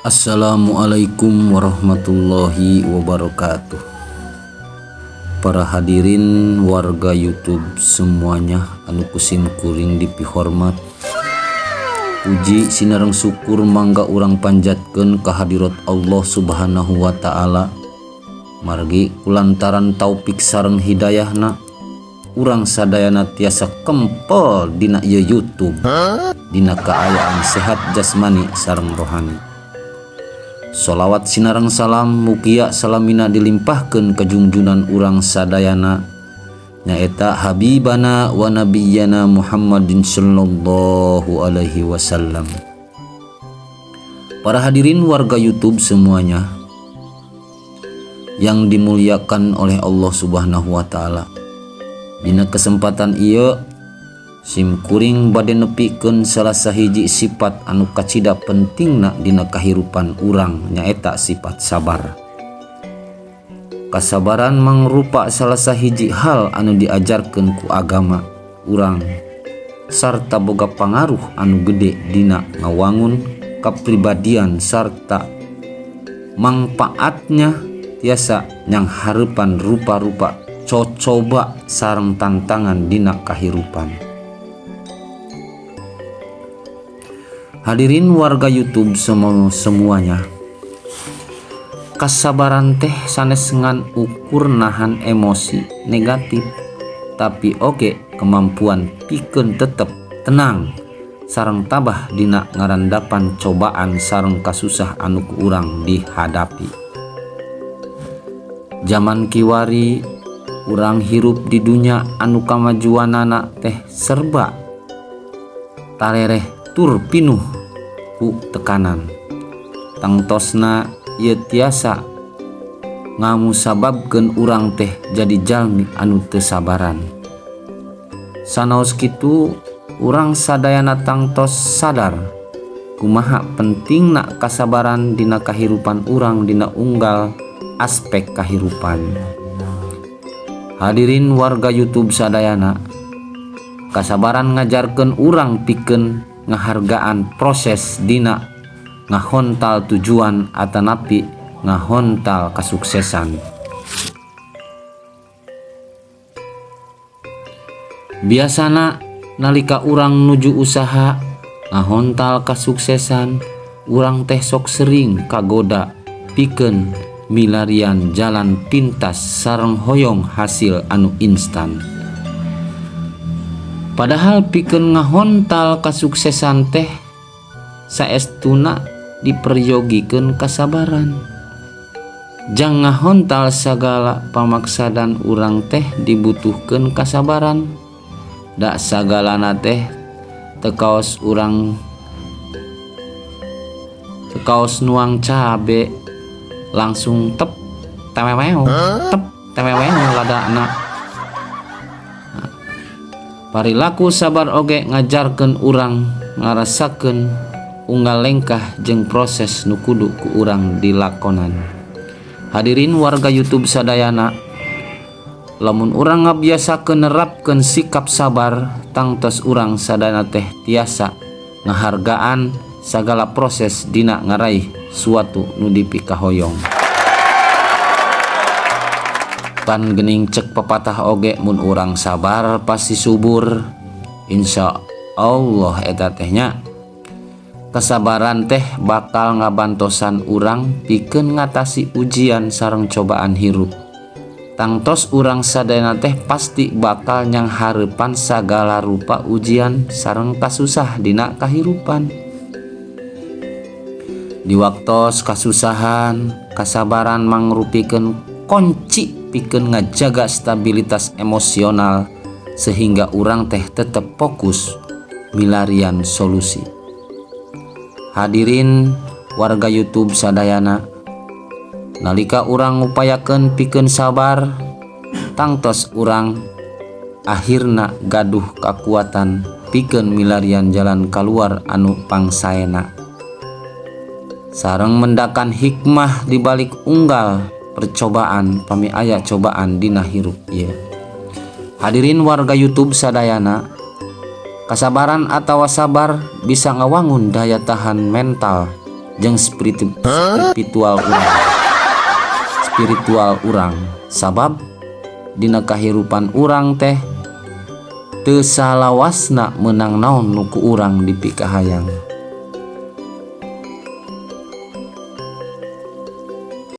Assalamualaikum warahmatullahi wabarakatuh. Para hadirin warga YouTube semuanya anu kusim kuring dipihormat, puji sinareng syukur mangga urang panjatkeun kehadirat Allah Subhanahu wa Ta'ala. Margi kulantaran taufik sareng hidayahna urang sadayana tiasa kempel dina ieu YouTube, dina kaayaan sehat jasmani sareng rohani. Sholawat sinareng salam mugia salamina dilimpahkeun ka junjunan urang sadayana nyaeta habibana wa nabiyyana Muhammadin sallallahu alaihi wasallam. Para hadirin warga YouTube semuanya yang dimuliakan oleh Allah Subhanahu wa Ta'ala, dina kesempatan ieu sim kuring bade nepikeun salah sahiji sifat anu kacida pentingna dina kahirupan urang nyaeta sifat sabar. Kasabaran mangrupa salah sahiji hal anu diajarkeun ku agama urang sarta boga pangaruh anu gede dina ngawangun kapribadian sarta mangpaatnya tiasa nyang hareupan rupa-rupa cocoba sareng tantangan dina kahirupan. Hadirin warga YouTube semuanya, kasabaran teh sanes ngan ukur nahan emosi negatif, tapi oge kemampuan pikeun tetep tenang sareng tabah dina ngarandapan cobaan sareng kasusah anu ku urang dihadapi. Zaman kiwari urang hirup di dunya anu kamajuanana teh serba tarereh tur pinuh ku tekanan. Tangtosna ieu tiasa ngamusababkeun urang teh jadi jalmi anu teu sabaran. Sanaos kitu urang sadayana tangtos sadar kumaha pentingna kasabaran dina kahirupan urang dina unggal aspek kahirupan. Hadirin warga YouTube sadayana, kasabaran ngajarkeun urang pikeun ngahargaan proses dina ngahontal tujuan atanapi ngahontal kasuksesan. Biasana nalika urang nuju usaha ngahontal kasuksesan, urang teh sok sering kagoda pikeun milarian jalan pintas sareng hoyong hasil anu instan. Padahal pikeun ngahontal kasuksesan teh saestuna diperyogikeun kasabaran. Jang ngahontal sagala pamaksadan urang teh dibutuhkeun kasabaran. Da sagalana teh teu kaos urang teu kaos nuang cabe langsung tep temeweo ladana. Parilaku sabar oge ngajarkeun urang ngarasakeun unggal lengkah jeung proses nu kudu ku urang dilakonan. Hadirin warga YouTube sadayana, lamun urang ngabiasakeun nerapkeun sikap sabar, tangtos urang sadayana teh tiasa ngahargaan sagala proses dina ngaraih suatu nu dipikahoyong. Pan geuning cek pepatah oge mun urang sabar pasti subur. Insya Allah eta tehnya kasabaran teh bakal ngabantosan urang pikeun ngatasi ujian sareng cobaan hirup. Tangtos urang sadayana teh pasti bakal nyang hareupan sagala rupa ujian sareng kasusah dina kahirupan. Di waktos kasusahan, kasabaran mangrupikeun kunci pikeun ngajaga stabilitas emosional sehingga urang teh tetep fokus milarian solusi. Hadirin warga YouTube sadayana, nalika urang ngupayakeun pikeun sabar, tangtos urang akhirna gaduh kakuatan pikeun milarian jalan kaluar anu pangsaena sareng mendakan hikmah dibalik unggal percobaan pami aya cobaan dina hirup ieu. Hadirin warga YouTube sadayana, Kasabaran atau sabar bisa ngawangun daya tahan mental jeung spiritual urang sabab dina kahirupan urang teh teu salawasna meunang naon nu ku urang dipikahayang.